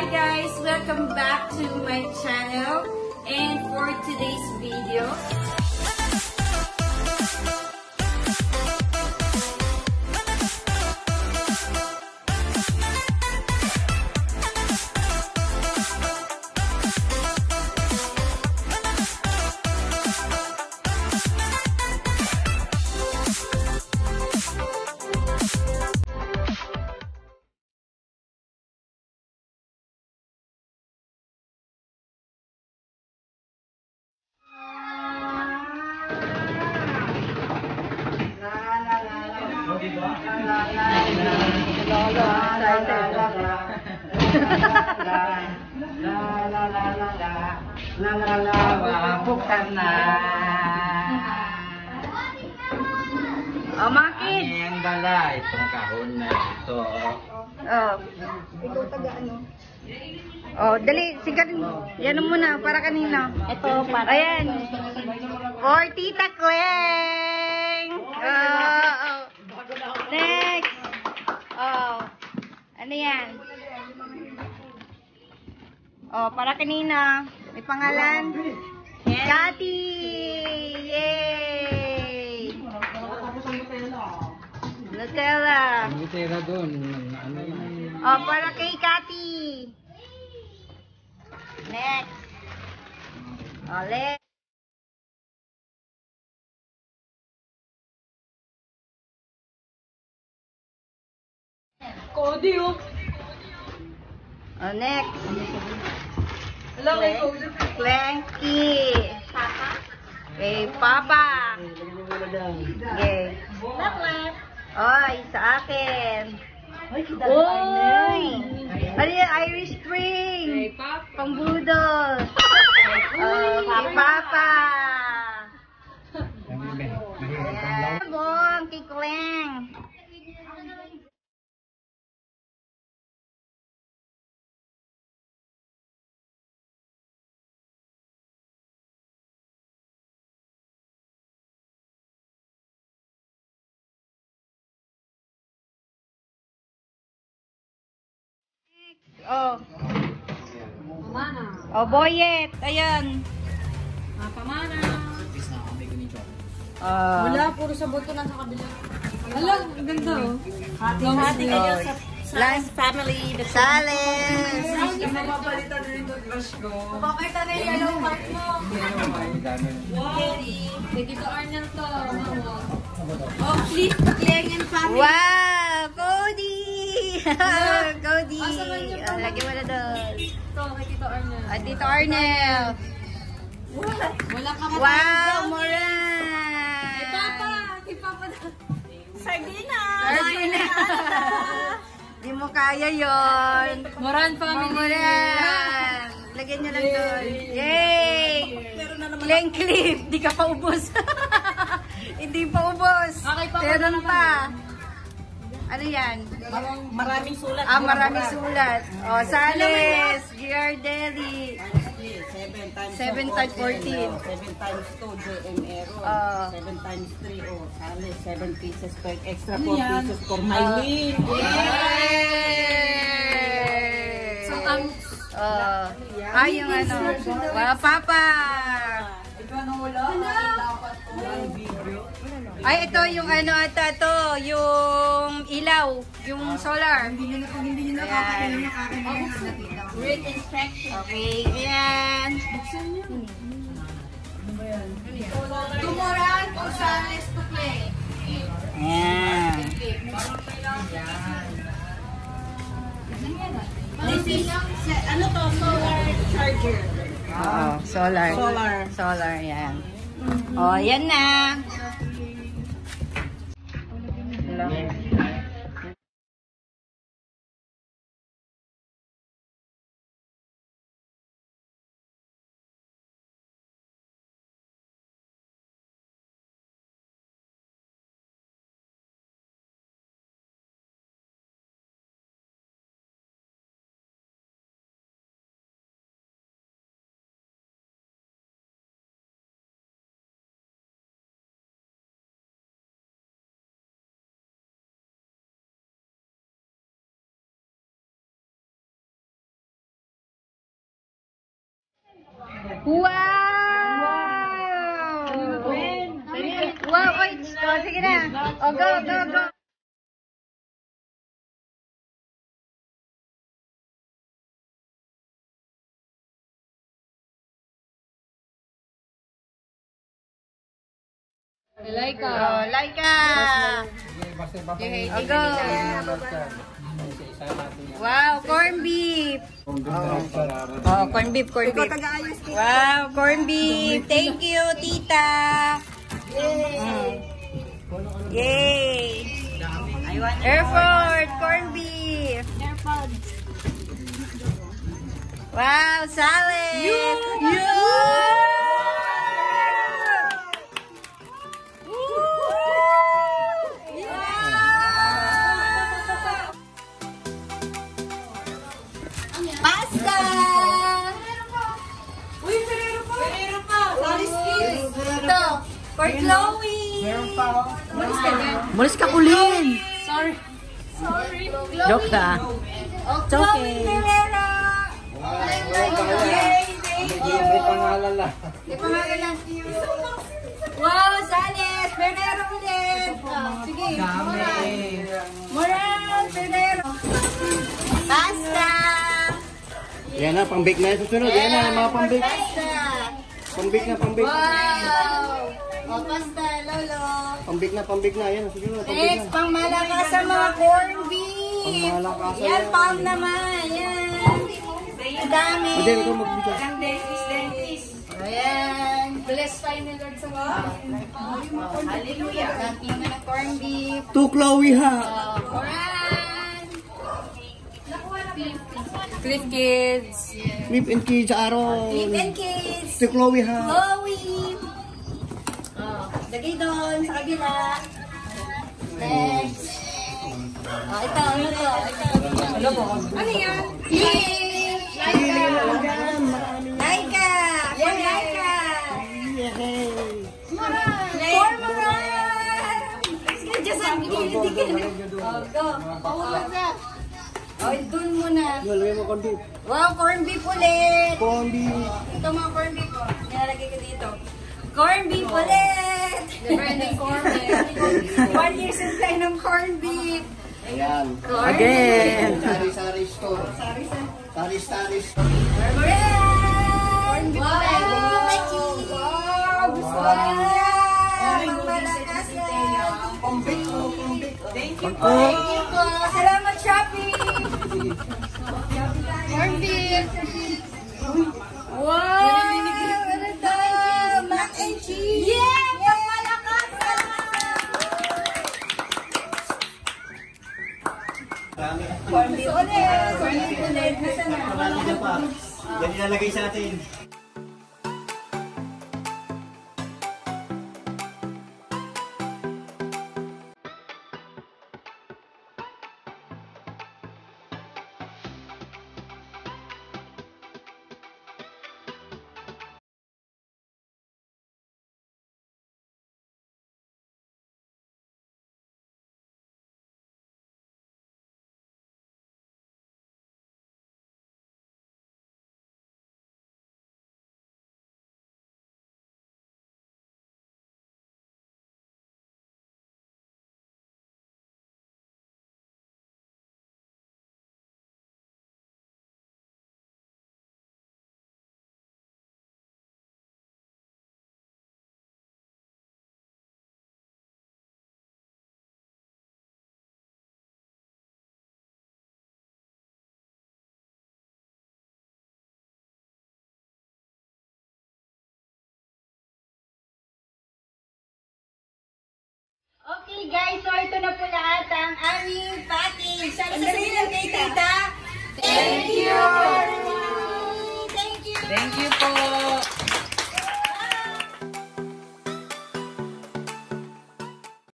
Hi guys, welcome back to my channel, and for today's video, bukan na. oh mga kids, Ano yung dala? Itong kahon na ito. oh, Ikaw taga ano? oh, dali, sigaw, yan muna, para kanino? Ito para. Ayan, for Tita Kleng. Oh. Next. Oh, ano yan? Oh, para kanina. May pangalan? Cathy! Yay! Nutella. Ang tira doon. Ano yun? Oh, para kay Cathy. Next. Ole. Cody oh. Oh, next. Hello kay Cody. Clanky. Kay Papa. Okay. Laklep. Oy, sa akin. Ay, kita Uy! Ano yan? Irish Spring. Pambudol. Kay Papa. Ayan. Bong, kay Kleng. Oh. Pamana. Oh, Boyet. Ayan. Pamana. Oh. Puro sa buto lang sa kabila. Hala, ang ganda oh. Hati kayo sa Last family, the Sales. Mapapalitan na rin yung crush ko. Papakita na yung yellow heart mo. Wow. Kay Tito Arnel to. Oh, please, Kleng and family. Wow, Cody. Cody. Asa man yun? Oh, lagyan mo na doon. Ito, kay Tito Arnel. At Tito Arnel. Wala ka Wow, Moran. Kay Papa. Kay Papa na. Sardinas. Sardinas. Di mo kaya yon. Moran family. Moran. Lagyan niyo lang doon. Yay! Kleng clip. Di ka pa ubos. Hindi pa ubos. Okay, Papa, Meron naman. pa. Ano yan? Maraming sulat. Maraming sulat. Oh, Sales. Giardelli. 7 times 14. 7 times 2, JM Aero. Oh. 7 times 3, oh. Sali, 7 pieces per extra, 4 pieces for Mylene. Yay! Yung ano. Wow, Papa. Ay, ito yung ano ata to, yung ilaw, yung solar. Hindi nyo nakakain yung akin na Read instructions. Okay, ayan. Tumuran o Sales to play. Ayan. This is, ano to, solar charger. Oo, solar. Solar, yan. Oh, yan na. Wow! Wow, oy! Oh, sige na. Oh, go, go, go. Laika. Oh, Laika. Okay, go. Wow, corn beef. Oh, corn beef, corn beef. Wow, corn beef. Thank you, tita. Yay. Airport, corn beef. Wow, salad. Pasta! Uy, Ferrero pa! Ferrero pa! Salis kids! Ito, for Chloe! Mulis ka kulin! Sorry. Joke na. Oh, Chloe Ferrero! Yay! Thank you! May pangalan lang. May pangalan lang. Wow, Salis! Ferrero ulit! Sige, Moral Ferrero! Pasta! Yan na, pang-bake na. Susunod, yan na, mga pang-bake. Pasta! Pang-bake na, pang-bake. Wow! O, pasta, lolo! Pang-bake na. Yan, susunod, pang-bake Next, na. pang malakas sa mga corn beef! Pangmalakasan Yan, yan. pang naman! Yan! Ang dami! Pwede, ikaw magbigay. Ayan! Bless tayo ni Lord sa mga. Hallelujah! Dami naman ng corn beef! To Chloe ha. Oran! Cliff Kids. Flip and kids sa araw. Flip and kids! To Chloe ha. Chloe! Oh, lagay doon sa kabila. Next. Oh, ito, ano to? Ito. Ano yan? Yay! Laika! For Laika! Cormoran! Just ang go. Oh, dun muna. Lagay mo corn beef. Wow, corn beef ulit! Corn beef. Ito mga corn beef, oh. Nilalagay ko dito. Corn beef ulit! Never ending corn beef. 1 year supply ng corn beef. Ayan. Corn Again. Sari-sari store. Sari-sari store. Corn beef. Wow! Wow! Gusto ko Wow! yan. Malakas yan. Pang-bake po, pang-bake. Thank you po. Salamat, Shopee. Corn beef. Wow! Ano ito? Mac and cheese. Yeah! Malakas! Corn beef ulit. Corn beef ulit. Nasaan na? Yan ilalagay sa atin. Okay guys, so ito na po lahat ang aming package. Sandali lang kay tita.